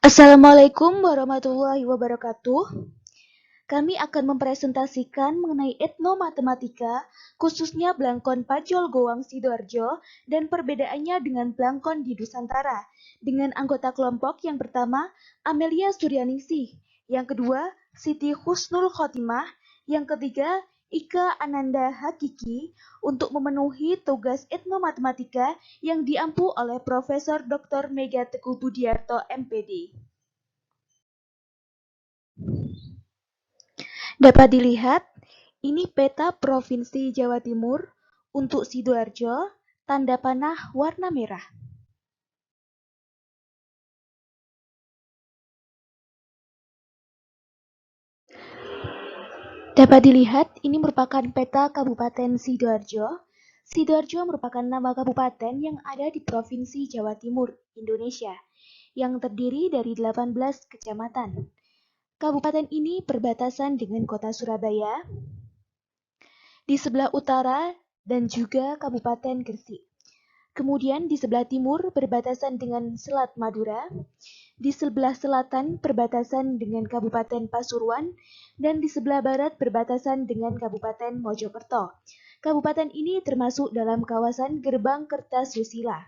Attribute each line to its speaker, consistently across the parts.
Speaker 1: Assalamualaikum warahmatullahi wabarakatuh. Kami akan mempresentasikan mengenai etnomatematika, khususnya Blangkon Pacul Goang Sidoarjo dan perbedaannya dengan Blangkon di Nusantara. Dengan anggota kelompok yang pertama, Amelia Suryaningsih, yang kedua, Siti Husnul Khotimah, yang ketiga, Ika Ananda Hakiki untuk memenuhi tugas etnomatematika yang diampu oleh Profesor Dr. Mega Teguh Budiarto MPD. Dapat dilihat, ini peta Provinsi Jawa Timur untuk Sidoarjo, tanda panah warna merah. Dapat dilihat, ini merupakan peta Kabupaten Sidoarjo. Sidoarjo merupakan nama kabupaten yang ada di Provinsi Jawa Timur, Indonesia, yang terdiri dari 18 kecamatan. Kabupaten ini berbatasan dengan kota Surabaya, di sebelah utara dan juga Kabupaten Gresik. Kemudian di sebelah timur berbatasan dengan Selat Madura, di sebelah selatan berbatasan dengan Kabupaten Pasuruan, dan di sebelah barat berbatasan dengan Kabupaten Mojokerto. Kabupaten ini termasuk dalam kawasan Gerbang Kertasusila.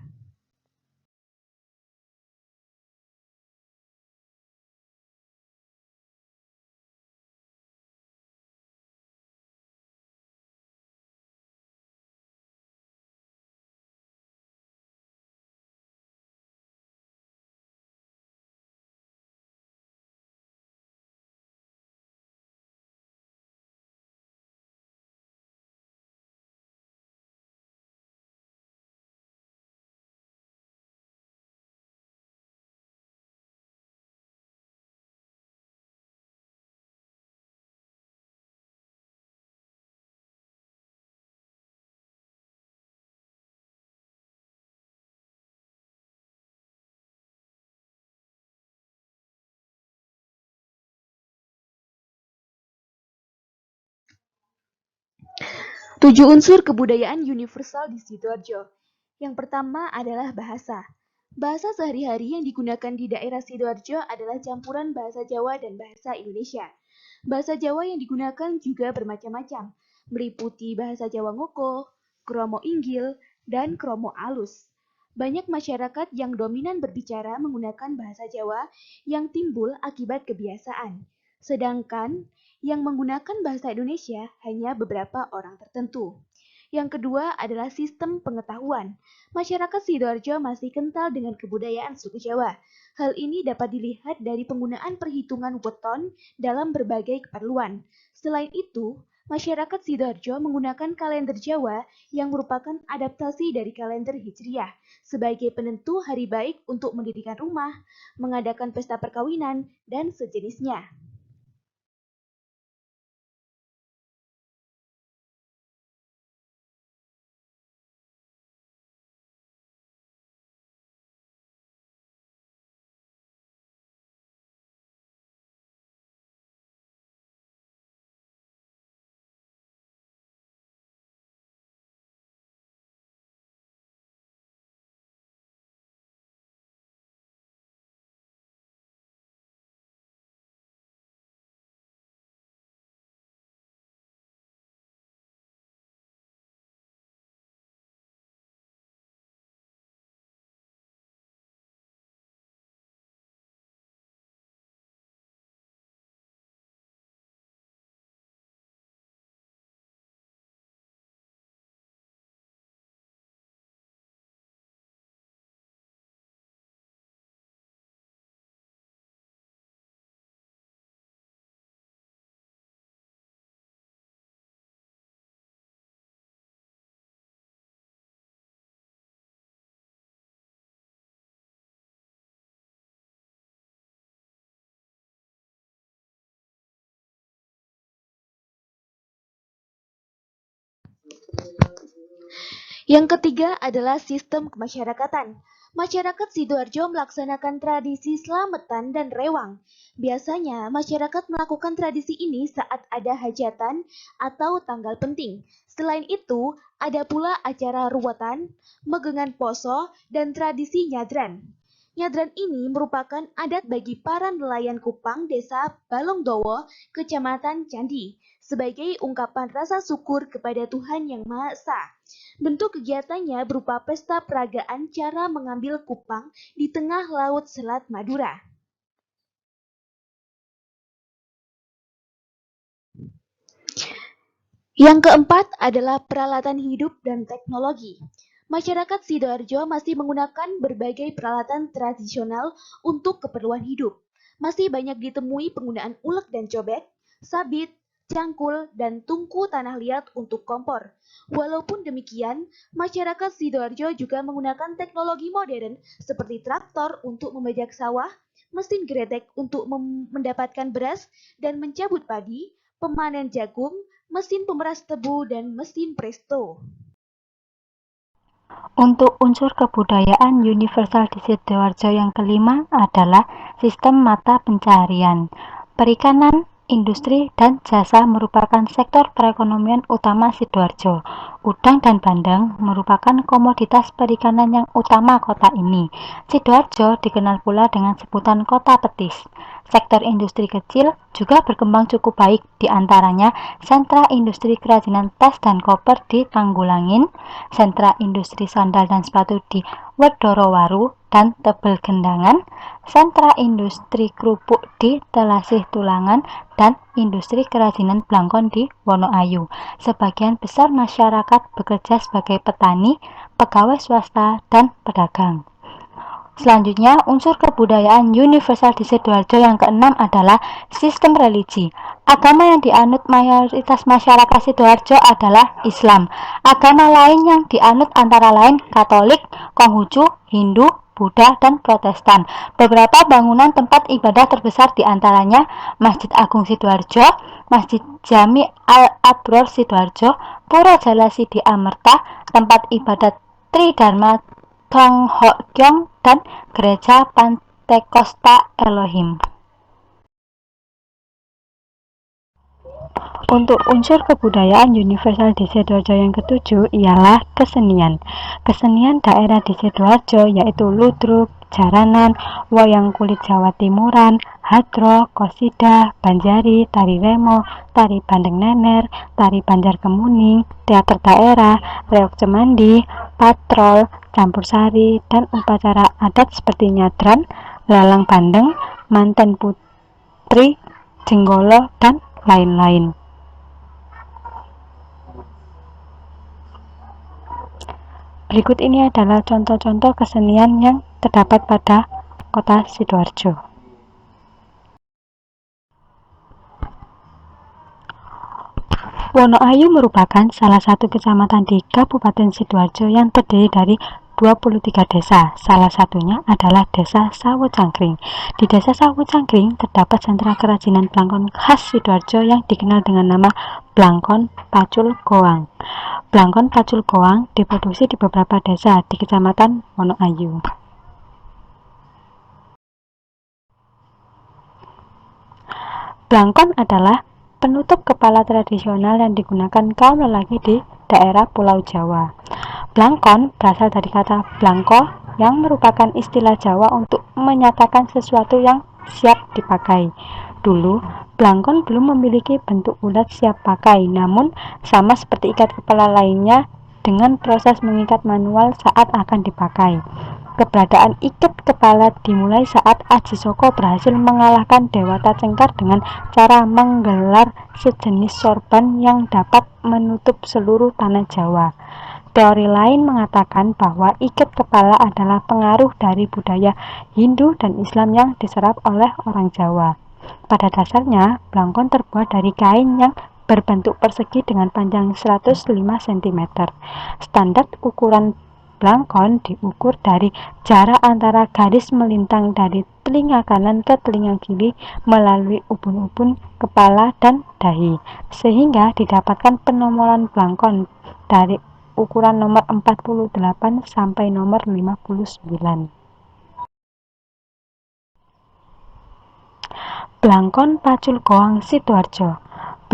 Speaker 1: Tujuh unsur kebudayaan universal di Sidoarjo. Yang pertama adalah bahasa. Bahasa sehari-hari yang digunakan di daerah Sidoarjo adalah campuran bahasa Jawa dan bahasa Indonesia. Bahasa Jawa yang digunakan juga bermacam-macam, meliputi bahasa Jawa Ngoko, Kromo Inggil, dan Kromo Alus. Banyak masyarakat yang dominan berbicara menggunakan bahasa Jawa yang timbul akibat kebiasaan. Sedangkan yang menggunakan bahasa Indonesia hanya beberapa orang tertentu. Yang kedua adalah sistem pengetahuan. Masyarakat Sidoarjo masih kental dengan kebudayaan suku Jawa. Hal ini dapat dilihat dari penggunaan perhitungan weton dalam berbagai keperluan. Selain itu, masyarakat Sidoarjo menggunakan kalender Jawa yang merupakan adaptasi dari kalender Hijriah sebagai penentu hari baik untuk mendirikan rumah, mengadakan pesta perkawinan, dan sejenisnya. Yang ketiga adalah sistem kemasyarakatan. Masyarakat Sidoarjo melaksanakan tradisi selamatan dan rewang. Biasanya, masyarakat melakukan tradisi ini saat ada hajatan atau tanggal penting. Selain itu, ada pula acara ruwetan, megengan poso, dan tradisi nyadran. Nyadran ini merupakan adat bagi para nelayan Kupang Desa Balongdowo, Kecamatan Candi, sebagai ungkapan rasa syukur kepada Tuhan Yang Maha Esa. Bentuk kegiatannya berupa pesta peragaan cara mengambil kupang di tengah laut Selat Madura. Yang keempat adalah peralatan hidup dan teknologi. Masyarakat Sidoarjo masih menggunakan berbagai peralatan tradisional untuk keperluan hidup. Masih banyak ditemui penggunaan ulek dan cobek, sabit, cangkul, dan tungku tanah liat untuk kompor. Walaupun demikian, masyarakat Sidoarjo juga menggunakan teknologi modern seperti traktor untuk membajak sawah, mesin geredek untuk mendapatkan beras dan mencabut padi, pemanen jagung, mesin pemeras tebu, dan mesin presto.
Speaker 2: Untuk unsur kebudayaan universal di Sidoarjo yang kelima adalah sistem mata pencaharian. Perikanan, industri, dan jasa merupakan sektor perekonomian utama Sidoarjo. Udang dan bandeng merupakan komoditas perikanan yang utama kota ini. Sidoarjo dikenal pula dengan sebutan kota petis. Sektor industri kecil juga berkembang cukup baik, di antaranya sentra industri kerajinan tas dan koper di Tanggulangin, sentra industri sandal dan sepatu di Wedorowaru dan Tebel Gendangan, sentra industri kerupuk di Telasih Tulangan, dan industri kerajinan blangkon di Wonoayu. Sebagian besar masyarakat bekerja sebagai petani, pegawai swasta, dan pedagang. Selanjutnya, unsur kebudayaan universal di Sidoarjo yang keenam adalah sistem religi. Agama yang dianut mayoritas masyarakat Sidoarjo adalah Islam. Agama lain yang dianut antara lain Katolik, Konghucu, Hindu, Buddha, dan Protestan. Beberapa bangunan tempat ibadah terbesar diantaranya Masjid Agung Sidoarjo, Masjid Jami Al-Abror Sidoarjo, Pura Jala Sidi Amerta, tempat ibadat Tridharma Thong Hok Kyong, dan Gereja Pantekosta Elohim. Untuk unsur kebudayaan universal di Sidoarjo yang ketujuh ialah kesenian. Kesenian daerah di Sidoarjo yaitu ludruk, jaranan, wayang kulit Jawa Timuran, hadro, kosida, banjari, tari remo, tari bandeng nener, tari Banjar Kemuning, teater daerah, reok cemandi, patrol, campur sari, dan upacara adat seperti nyadran, lalang bandeng, manten putri, jenggolo, dan lain-lain. Berikut ini adalah contoh-contoh kesenian yang terdapat pada kota Sidoarjo. Wonoayu merupakan salah satu kecamatan di Kabupaten Sidoarjo yang terdiri dari 23 desa. Salah satunya adalah Desa Sawo Cangkring. Di Desa Sawo Cangkring terdapat sentra kerajinan blangkon khas Sidoarjo yang dikenal dengan nama Blangkon Pacul Goang. Blangkon Pacul Goang diproduksi di beberapa desa di Kecamatan Wonoayu. Blangkon adalah penutup kepala tradisional yang digunakan kaum lelaki di daerah Pulau Jawa. Blangkon berasal dari kata blangko yang merupakan istilah Jawa untuk menyatakan sesuatu yang siap dipakai. Dulu, blangkon belum memiliki bentuk bulat siap pakai, namun sama seperti ikat kepala lainnya dengan proses mengikat manual saat akan dipakai. Keberadaan ikat kepala dimulai saat Aji Soko berhasil mengalahkan Dewata Cengkar dengan cara menggelar sejenis sorban yang dapat menutup seluruh tanah Jawa. Teori lain mengatakan bahwa ikat kepala adalah pengaruh dari budaya Hindu dan Islam yang diserap oleh orang Jawa. Pada dasarnya, blangkon terbuat dari kain yang berbentuk persegi dengan panjang 105 cm. Standar ukuran blangkon diukur dari jarak antara garis melintang dari telinga kanan ke telinga kiri melalui ubun-ubun kepala dan dahi, sehingga didapatkan penomoran blangkon dari ukuran nomor 48 sampai nomor 59. Blangkon Pacul Goang Sidoarjo.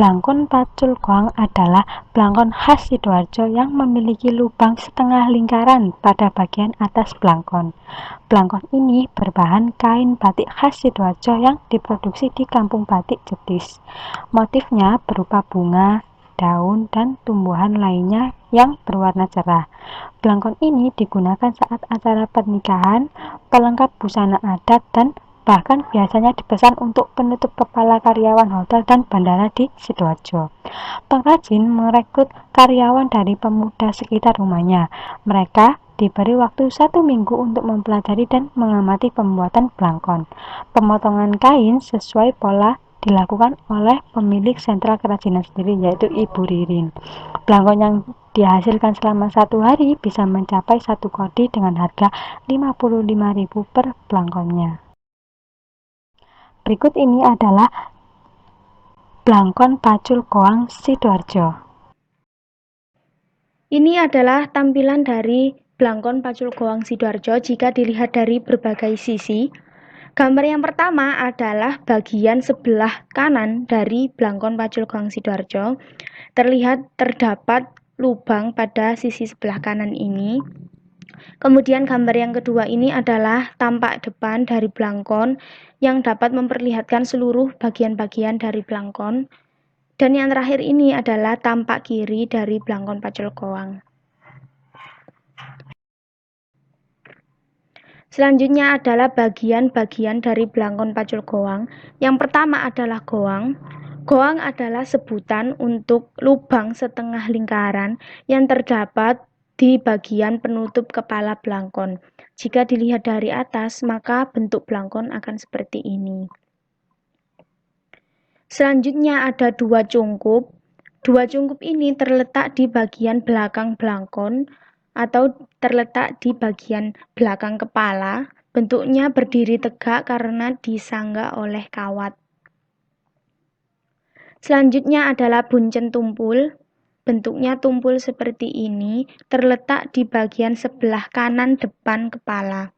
Speaker 2: Blangkon Pacul Goang adalah blangkon khas Sidoarjo yang memiliki lubang setengah lingkaran pada bagian atas blangkon. Blangkon ini berbahan kain batik khas Sidoarjo yang diproduksi di Kampung Batik Jetis. Motifnya berupa bunga, daun, dan tumbuhan lainnya yang berwarna cerah. Blangkon ini digunakan saat acara pernikahan, pelengkap busana adat, dan bahkan biasanya dipesan untuk penutup kepala karyawan hotel dan bandara di Sidoarjo. Pengrajin merekrut karyawan dari pemuda sekitar rumahnya. Mereka diberi waktu 1 minggu untuk mempelajari dan mengamati pembuatan blangkon. Pemotongan kain sesuai pola dilakukan oleh pemilik sentral kerajinan sendiri, yaitu Ibu Ririn. Blangkon yang dihasilkan selama 1 hari bisa mencapai 1 kodi dengan harga 55.000 per blangkonnya. Berikut ini adalah Blangkon Pacul Goang Sidoarjo.
Speaker 1: Ini adalah tampilan dari Blangkon Pacul Goang Sidoarjo jika dilihat dari berbagai sisi. Gambar yang pertama adalah bagian sebelah kanan dari Blangkon Pacul Goang Sidoarjo. Terdapat lubang pada sisi sebelah kanan ini. Kemudian gambar yang kedua ini adalah tampak depan dari blangkon yang dapat memperlihatkan seluruh bagian-bagian dari blangkon. Dan yang terakhir ini adalah tampak kiri dari Blangkon Pacul Goang. Selanjutnya adalah bagian-bagian dari Blangkon Pacul Goang. Yang pertama adalah goang. Goang adalah sebutan untuk lubang setengah lingkaran yang terdapat di bagian penutup kepala blangkon. Jika dilihat dari atas, maka bentuk blangkon akan seperti ini. Selanjutnya ada 2 cungkup. 2 cungkup ini terletak di bagian belakang blangkon atau terletak di bagian belakang kepala. Bentuknya berdiri tegak karena disangga oleh kawat. Selanjutnya adalah buncen tumpul. Bentuknya tumpul seperti ini, terletak di bagian sebelah kanan depan kepala.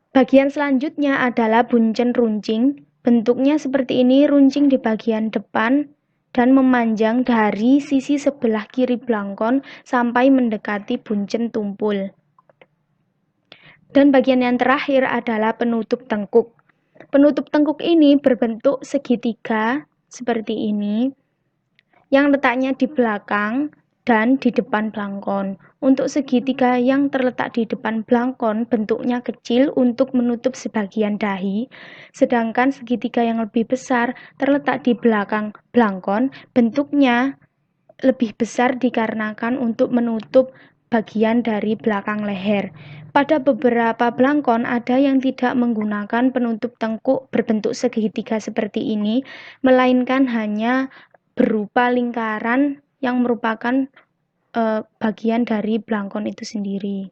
Speaker 1: Bagian selanjutnya adalah buncen runcing. Bentuknya seperti ini, runcing di bagian depan dan memanjang dari sisi sebelah kiri blangkon sampai mendekati buncen tumpul. Dan bagian yang terakhir adalah penutup tengkuk. Penutup tengkuk ini berbentuk segitiga seperti ini, yang letaknya di belakang dan di depan blangkon. Untuk segitiga yang terletak di depan blangkon bentuknya kecil untuk menutup sebagian dahi, sedangkan segitiga yang lebih besar terletak di belakang blangkon, bentuknya lebih besar dikarenakan untuk menutup bagian dari belakang leher. Pada beberapa blangkon ada yang tidak menggunakan penutup tengkuk berbentuk segitiga seperti ini, melainkan hanya berupa lingkaran yang merupakan bagian dari blangkon itu sendiri.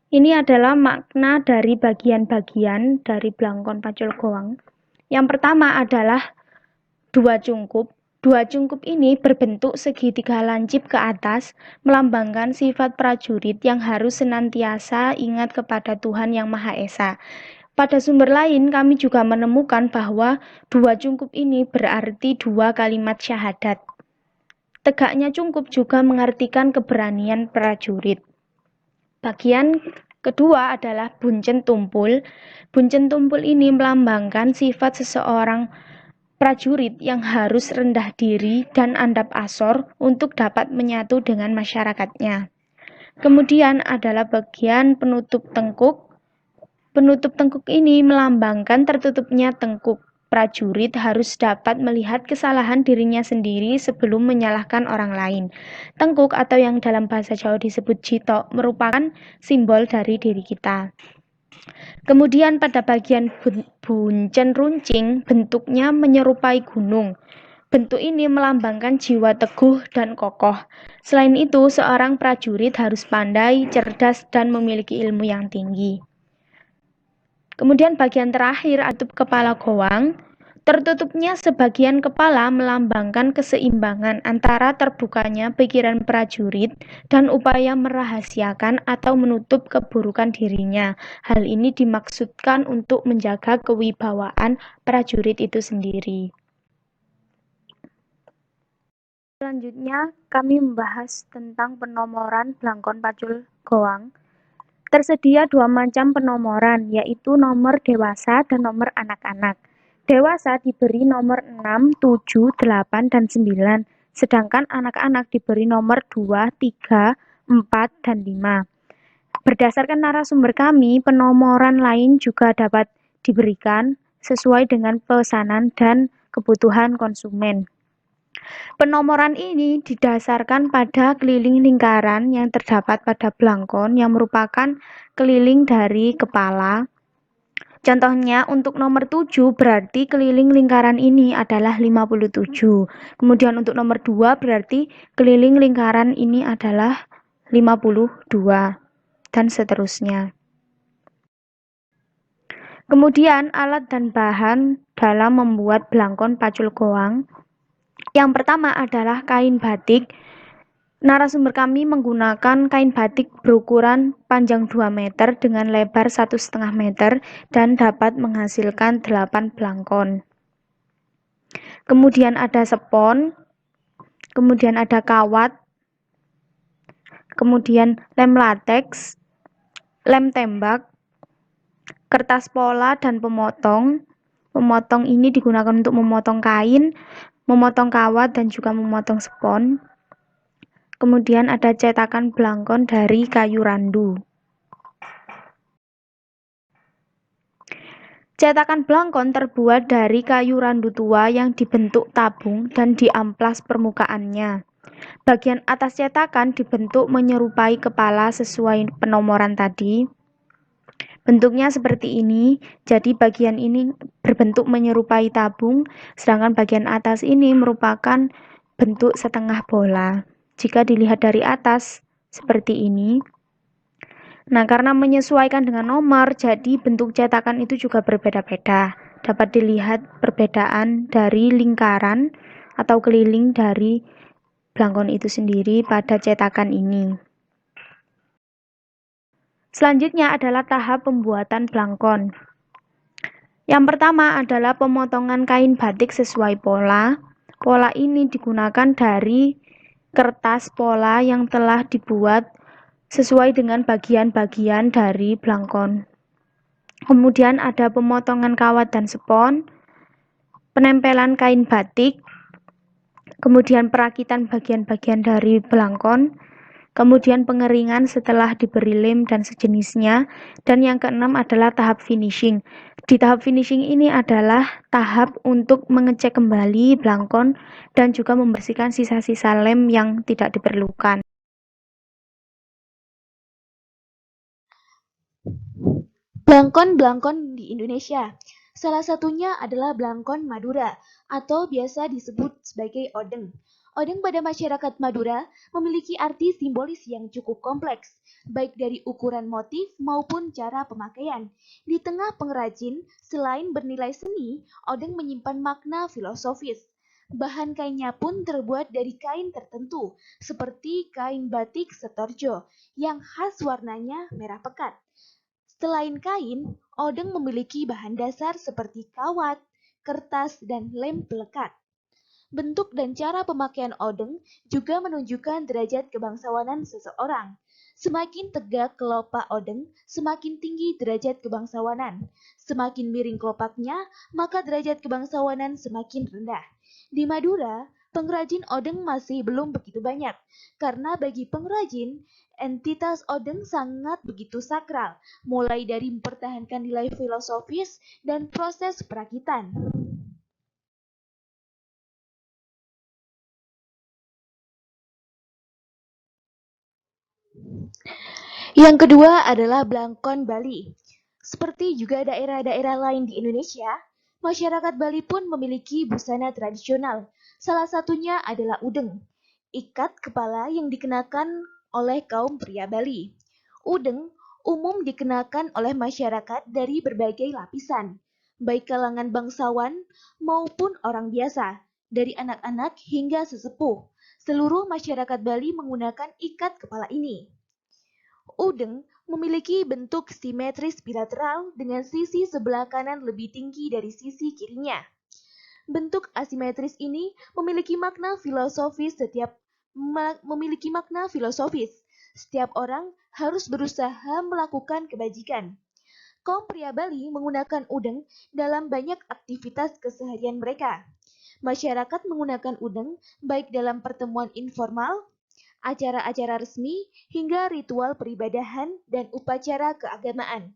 Speaker 1: Ini adalah makna dari bagian-bagian dari blangkon Pacul Goang. Yang pertama adalah 2 cungkup. 2 cungkup ini berbentuk segitiga lancip ke atas, melambangkan sifat prajurit yang harus senantiasa ingat kepada Tuhan Yang Maha Esa. Pada sumber lain kami juga menemukan bahwa 2 cungkup ini berarti 2 kalimat syahadat. Tegaknya cungkup juga mengartikan keberanian prajurit. Bagian kedua adalah buncen tumpul. Buncen tumpul ini melambangkan sifat seseorang prajurit yang harus rendah diri dan andap asor untuk dapat menyatu dengan masyarakatnya. Kemudian adalah bagian penutup tengkuk. Penutup tengkuk ini melambangkan tertutupnya tengkuk. Prajurit harus dapat melihat kesalahan dirinya sendiri sebelum menyalahkan orang lain. Tengkuk atau yang dalam bahasa Jawa disebut jitok merupakan simbol dari diri kita. Kemudian pada bagian buncen runcing bentuknya menyerupai gunung. Bentuk ini melambangkan jiwa teguh dan kokoh. Selain itu, seorang prajurit harus pandai, cerdas, dan memiliki ilmu yang tinggi. Kemudian bagian terakhir atau kepala goang.
Speaker 3: Tertutupnya sebagian kepala melambangkan keseimbangan antara terbukanya pikiran prajurit dan upaya merahasiakan atau menutup keburukan dirinya. Hal ini dimaksudkan untuk menjaga kewibawaan prajurit itu sendiri. Selanjutnya, kami membahas tentang penomoran Blangkon Pacul Goang. Tersedia dua macam penomoran, yaitu nomor dewasa dan nomor anak-anak. Dewasa diberi nomor 6, 7, 8, dan 9, sedangkan anak-anak diberi nomor 2, 3, 4, dan 5. Berdasarkan narasumber kami, penomoran lain juga dapat diberikan sesuai dengan pesanan dan kebutuhan konsumen. Penomoran ini didasarkan pada keliling lingkaran yang terdapat pada blangkon yang merupakan keliling dari kepala. Contohnya untuk nomor 7 berarti keliling lingkaran ini adalah 57. Kemudian untuk nomor 2 berarti keliling lingkaran ini adalah 52 dan seterusnya. Kemudian alat dan bahan dalam membuat blangkon Pacul Goang. Yang pertama adalah kain batik. Narasumber kami menggunakan kain batik berukuran panjang 2 meter dengan lebar 1,5 meter dan dapat menghasilkan 8 blangkon. Kemudian ada spons, kemudian ada kawat, kemudian lem lateks, lem tembak, kertas pola, dan pemotong. Pemotong ini digunakan untuk memotong kain, memotong kawat, dan juga memotong spons. Kemudian ada cetakan blangkon dari kayu randu. Cetakan blangkon terbuat dari kayu randu tua yang dibentuk tabung dan diamplas permukaannya. Bagian atas cetakan dibentuk menyerupai kepala sesuai penomoran tadi. Bentuknya seperti ini, jadi bagian ini berbentuk menyerupai tabung, sedangkan bagian atas ini merupakan bentuk setengah bola. Jika dilihat dari atas, seperti ini. Nah, karena menyesuaikan dengan nomor, jadi bentuk cetakan itu juga berbeda-beda. Dapat dilihat perbedaan dari lingkaran atau keliling dari blangkon itu sendiri pada cetakan ini. Selanjutnya adalah tahap pembuatan blangkon. Yang pertama adalah pemotongan kain batik sesuai pola. Pola ini digunakan dari kertas pola yang telah dibuat sesuai dengan bagian-bagian dari blangkon. Kemudian ada pemotongan kawat dan spons, penempelan kain batik, kemudian perakitan bagian-bagian dari blangkon, kemudian pengeringan setelah diberi lem dan sejenisnya, dan yang keenam adalah tahap finishing. Di tahap finishing ini adalah tahap untuk mengecek kembali blangkon dan juga membersihkan sisa-sisa lem yang tidak diperlukan.
Speaker 1: Blangkon-blangkon di Indonesia. Salah satunya adalah Blangkon Madura atau biasa disebut sebagai odeng. Odeng pada masyarakat Madura memiliki arti simbolis yang cukup kompleks, baik dari ukuran motif maupun cara pemakaian. Di tengah pengrajin, selain bernilai seni, odeng menyimpan makna filosofis. Bahan kainnya pun terbuat dari kain tertentu, seperti kain batik Setorjo, yang khas warnanya merah pekat. Selain kain, odeng memiliki bahan dasar seperti kawat, kertas, dan lem pelekat. Bentuk dan cara pemakaian odeng juga menunjukkan derajat kebangsawanan seseorang. Semakin tegak kelopak odeng, semakin tinggi derajat kebangsawanan. Semakin miring kelopaknya, maka derajat kebangsawanan semakin rendah. Di Madura, pengrajin odeng masih belum begitu banyak, karena bagi pengrajin, entitas odeng sangat begitu sakral, mulai dari mempertahankan nilai filosofis dan proses perakitan. Yang kedua adalah Blangkon Bali. Seperti juga daerah-daerah lain di Indonesia, masyarakat Bali pun memiliki busana tradisional. Salah satunya adalah udeng, ikat kepala yang dikenakan oleh kaum pria Bali. Udeng umum dikenakan oleh masyarakat dari berbagai lapisan, baik kalangan bangsawan maupun orang biasa, dari anak-anak hingga sesepuh. Seluruh masyarakat Bali menggunakan ikat kepala ini. Udeng memiliki bentuk simetris bilateral dengan sisi sebelah kanan lebih tinggi dari sisi kirinya. Bentuk asimetris ini memiliki makna filosofis. Setiap orang harus berusaha melakukan kebajikan. Kaum pria Bali menggunakan udeng dalam banyak aktivitas keseharian mereka. Masyarakat menggunakan udeng baik dalam pertemuan informal, acara-acara resmi, hingga ritual peribadahan dan upacara keagamaan.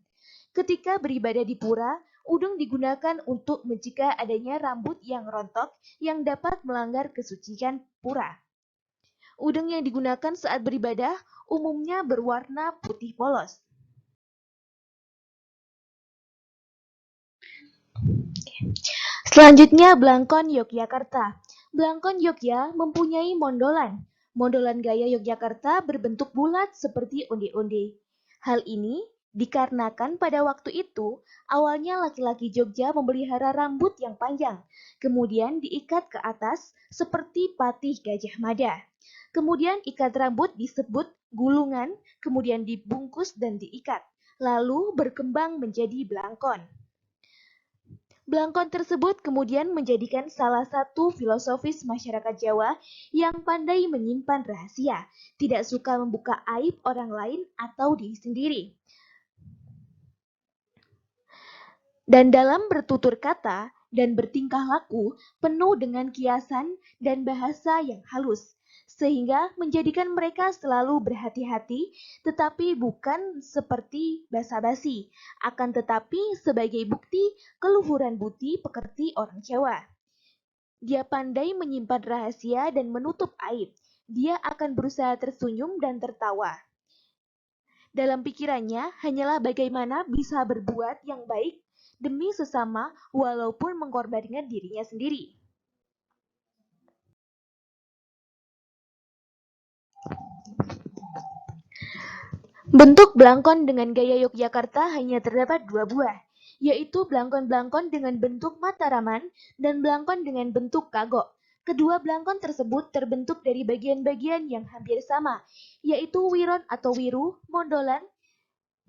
Speaker 1: Ketika beribadah di pura, udeng digunakan untuk mencegah adanya rambut yang rontok yang dapat melanggar kesucian pura. Udeng yang digunakan saat beribadah umumnya berwarna putih polos. Selanjutnya, Blangkon Yogyakarta. Blangkon Yogya mempunyai mondolan. Mondolan gaya Yogyakarta berbentuk bulat seperti onde-onde. Hal ini dikarenakan pada waktu itu, awalnya laki-laki Jogja memelihara rambut yang panjang, kemudian diikat ke atas seperti patih Gajah Mada. Kemudian ikat rambut disebut gulungan, kemudian dibungkus dan diikat, lalu berkembang menjadi blangkon. Blangkon tersebut kemudian menjadikan salah satu filosofis masyarakat Jawa yang pandai menyimpan rahasia, tidak suka membuka aib orang lain atau diri sendiri. Dan dalam bertutur kata dan bertingkah laku penuh dengan kiasan dan bahasa yang halus, sehingga menjadikan mereka selalu berhati-hati, tetapi bukan seperti basa-basi, akan tetapi sebagai bukti keluhuran budi pekerti orang Jawa. Dia pandai menyimpan rahasia dan menutup aib. Dia akan berusaha tersenyum dan tertawa. Dalam pikirannya hanyalah bagaimana bisa berbuat yang baik demi sesama walaupun mengorbankan dirinya sendiri. Bentuk blangkon dengan gaya Yogyakarta hanya terdapat 2 buah, yaitu blangkon-blangkon dengan bentuk Mataraman dan blangkon dengan bentuk kagok. Kedua blangkon tersebut terbentuk dari bagian-bagian yang hampir sama, yaitu wiron atau wiru, mondolan,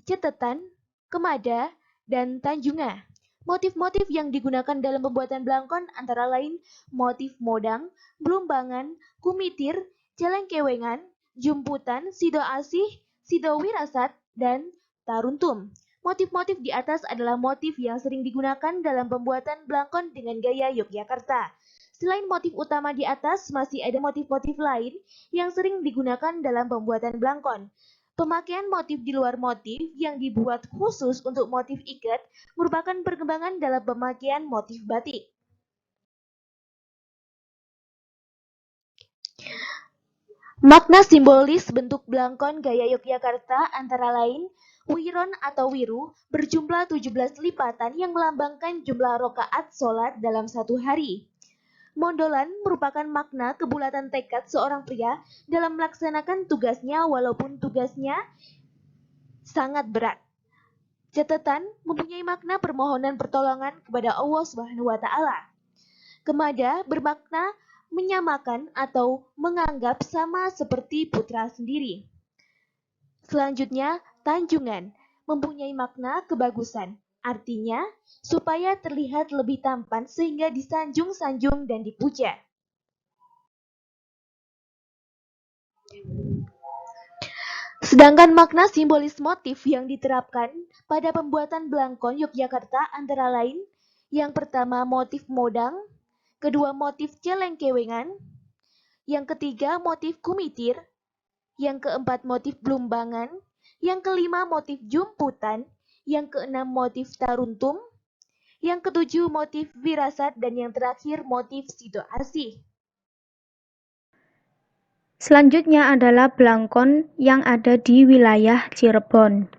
Speaker 1: cetetan, kemada, dan tanjunga. Motif-motif yang digunakan dalam pembuatan blangkon antara lain motif modang, blumbangan, kumitir, celengkewengan, jumputan, sido asih, sido wirasat, dan taruntum. Motif-motif di atas adalah motif yang sering digunakan dalam pembuatan blangkon dengan gaya Yogyakarta. Selain motif utama di atas, masih ada motif-motif lain yang sering digunakan dalam pembuatan blangkon. Pemakaian motif di luar motif yang dibuat khusus untuk motif ikat merupakan perkembangan dalam pemakaian motif batik. Makna simbolis bentuk blangkon gaya Yogyakarta antara lain wiron atau wiru berjumlah 17 lipatan yang melambangkan jumlah rokaat sholat dalam satu hari. Mondolan merupakan makna kebulatan tekad seorang pria dalam melaksanakan tugasnya walaupun tugasnya sangat berat. Catatan mempunyai makna permohonan pertolongan kepada Allah Subhanahu wa taala. Kemada bermakna menyamakan atau menganggap sama seperti putra sendiri. Selanjutnya, tanjungan mempunyai makna kebagusan. Artinya, supaya terlihat lebih tampan sehingga disanjung-sanjung dan dipuja. Sedangkan makna simbolis motif yang diterapkan pada pembuatan blangkon Yogyakarta antara lain yang pertama motif modang, kedua motif celengkewengan, yang ketiga motif kumitir, yang keempat motif blumbangan, yang kelima motif jumputan, yang keenam motif taruntum, yang ketujuh motif wirasat, dan yang terakhir motif sido asih.
Speaker 3: Selanjutnya adalah blangkon yang ada di wilayah Cirebon.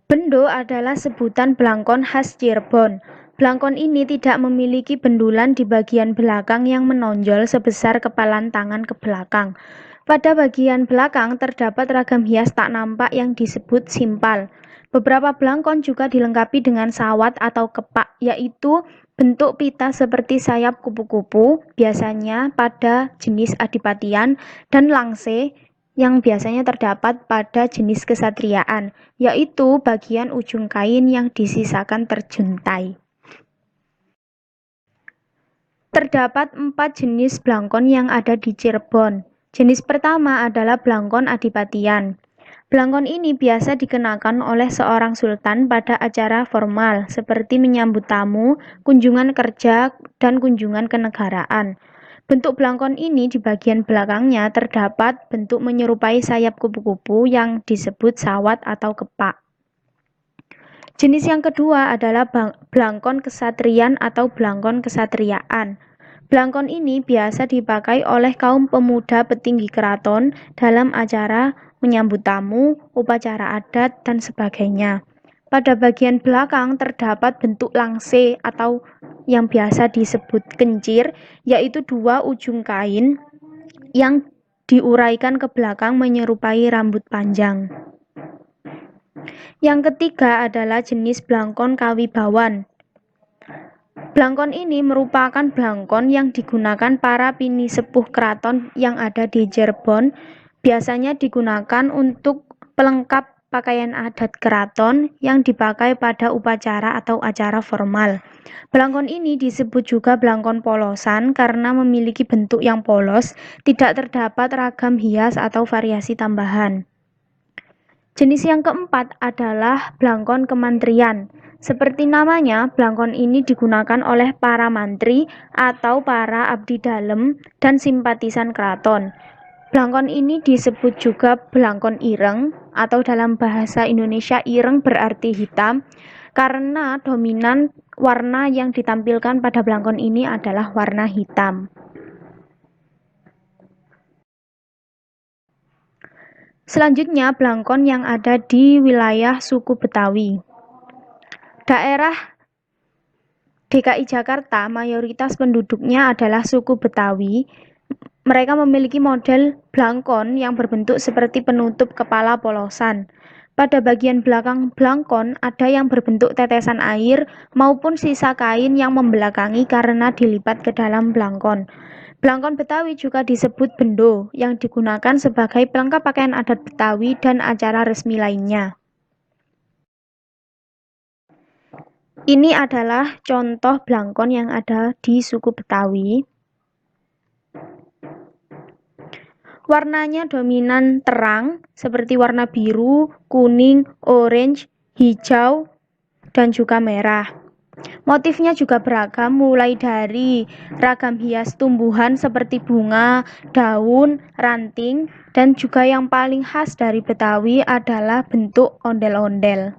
Speaker 3: Bendo adalah sebutan blangkon khas Cirebon. Blangkon ini tidak memiliki bendulan di bagian belakang yang menonjol sebesar kepalan tangan ke belakang. Pada bagian belakang terdapat ragam hias tak nampak yang disebut simpal. Beberapa blangkon juga dilengkapi dengan sawat atau kepak, yaitu bentuk pita seperti sayap kupu-kupu, biasanya pada jenis adipatian, dan langse yang biasanya terdapat pada jenis kesatriaan, yaitu bagian ujung kain yang disisakan terjuntai. Terdapat 4 jenis blangkon yang ada di Cirebon. Jenis pertama adalah blangkon adipatian. Blangkon ini biasa dikenakan oleh seorang sultan pada acara formal seperti menyambut tamu, kunjungan kerja, dan kunjungan kenegaraan. Bentuk blangkon ini di bagian belakangnya terdapat bentuk menyerupai sayap kupu-kupu yang disebut sawat atau kepak. Jenis yang kedua adalah blangkon kesatrian atau blangkon kesatriaan. Blangkon ini biasa dipakai oleh kaum pemuda petinggi keraton dalam acara menyambut tamu, upacara adat, dan sebagainya. Pada bagian belakang terdapat bentuk langse atau yang biasa disebut kencir, yaitu 2 ujung kain yang diuraikan ke belakang menyerupai rambut panjang. Yang ketiga adalah jenis blangkon kawibawan. Blangkon ini merupakan blangkon yang digunakan para pinisepuh keraton yang ada di Cirebon. Biasanya digunakan untuk pelengkap pakaian adat keraton yang dipakai pada upacara atau acara formal. Blangkon ini disebut juga blangkon polosan karena memiliki bentuk yang polos, tidak terdapat ragam hias atau variasi tambahan. Jenis yang keempat adalah blangkon kementerian. Seperti namanya, blangkon ini digunakan oleh para mantri atau para abdi dalem dan simpatisan keraton. Blangkon ini disebut juga blangkon ireng atau dalam bahasa Indonesia ireng berarti hitam karena dominan warna yang ditampilkan pada blangkon ini adalah warna hitam. Selanjutnya, blangkon yang ada di wilayah suku Betawi. Daerah DKI Jakarta, mayoritas penduduknya adalah suku Betawi. Mereka memiliki model blangkon yang berbentuk seperti penutup kepala polosan. Pada bagian belakang blangkon ada yang berbentuk tetesan air maupun sisa kain yang membelakangi karena dilipat ke dalam blangkon. Blangkon Betawi juga disebut bendo, yang digunakan sebagai pelengkap pakaian adat Betawi dan acara resmi lainnya. Ini adalah contoh blangkon yang ada di suku Betawi. Warnanya dominan terang, seperti warna biru, kuning, orange, hijau, dan juga merah. Motifnya juga beragam, mulai dari ragam hias tumbuhan seperti bunga, daun, ranting, dan juga yang paling khas dari Betawi adalah bentuk ondel-ondel.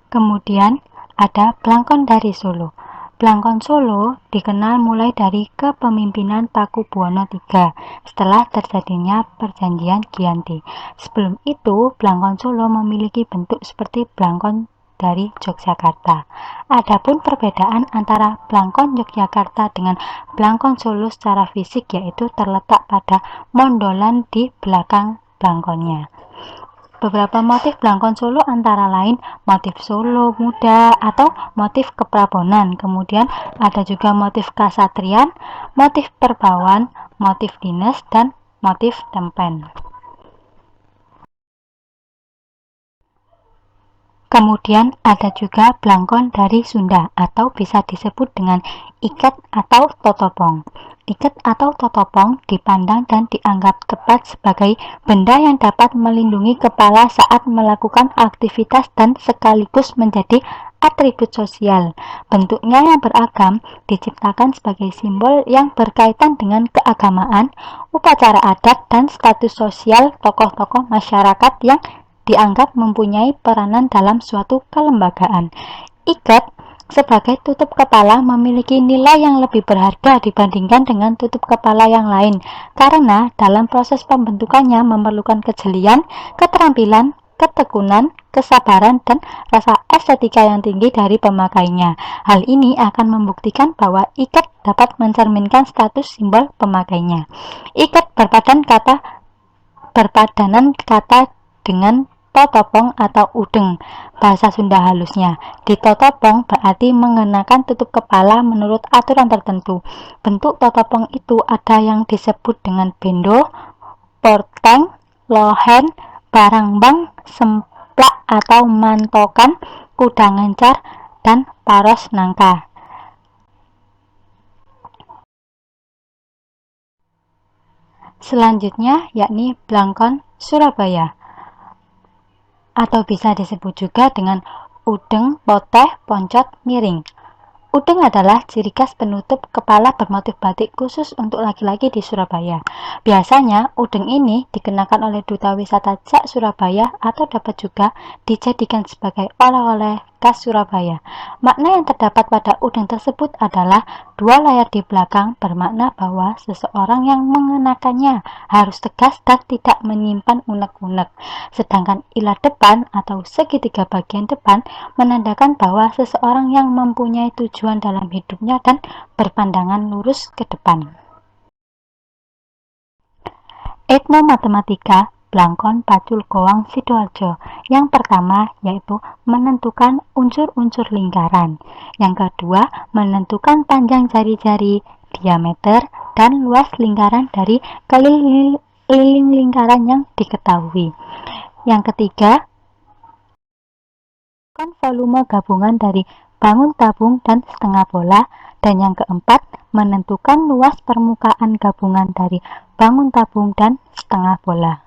Speaker 2: Kemudian ada blangkon dari Solo. Blangkon Solo dikenal mulai dari kepemimpinan Pakubuwono III setelah terjadinya perjanjian Giyanti. Sebelum itu, blangkon Solo memiliki bentuk seperti blangkon dari Yogyakarta. Adapun perbedaan antara blangkon Yogyakarta dengan blangkon Solo secara fisik yaitu terletak pada mondolan di belakang blangkonnya. Beberapa motif blangkon Solo antara lain motif Solo muda atau motif keprabonan. Kemudian ada juga motif kasatrian, motif perbawan, motif dinas, dan motif tempen. Kemudian ada juga blangkon dari Sunda atau bisa disebut dengan iket atau totopong. Iket atau totopong dipandang dan dianggap tepat sebagai benda yang dapat melindungi kepala saat melakukan aktivitas dan sekaligus menjadi atribut sosial. Bentuknya yang beragam diciptakan sebagai simbol yang berkaitan dengan keagamaan, upacara adat, dan status sosial tokoh-tokoh masyarakat yang dianggap mempunyai peranan dalam suatu kelembagaan. Iket sebagai tutup kepala memiliki nilai yang lebih berharga dibandingkan dengan tutup kepala yang lain karena dalam proses pembentukannya memerlukan kejelian, keterampilan, ketekunan, kesabaran, dan rasa estetika yang tinggi dari pemakainya. Hal ini akan membuktikan bahwa iket dapat mencerminkan status simbol pemakainya. Iket berpadanan kata dengan totopong atau udeng, bahasa Sunda halusnya. Ditotopong berarti mengenakan tutup kepala menurut aturan tertentu. Bentuk totopong itu ada yang disebut dengan bendo, porteng, lohen, barangbang, semplak atau mantokan, kuda ngencar, dan paros nangka. Selanjutnya yakni blangkon Surabaya, atau bisa disebut juga dengan udeng, poteh, poncot, miring. Udeng adalah ciri khas penutup kepala bermotif batik khusus untuk laki-laki di Surabaya. Biasanya, udeng ini dikenakan oleh Duta Wisata Jak Surabaya atau dapat juga dijadikan sebagai oleh-oleh khas Surabaya. Makna yang terdapat pada udeng tersebut adalah dua layar di belakang, bermakna bahwa seseorang yang mengenakannya harus tegas dan tidak menyimpan unek-unek. Sedangkan ilat depan atau segitiga bagian depan menandakan bahwa seseorang yang mempunyai tujuan dalam hidupnya dan berpandangan lurus ke depan. Etnomatematika Blangkon Pacul Goang Sidoarjo. Yang pertama yaitu menentukan unsur-unsur lingkaran. Yang kedua, menentukan panjang jari-jari, diameter, dan luas lingkaran dari keliling lingkaran yang diketahui. Yang ketiga, volume gabungan dari bangun tabung dan setengah bola. Dan yang keempat, menentukan luas permukaan gabungan dari bangun tabung dan setengah bola.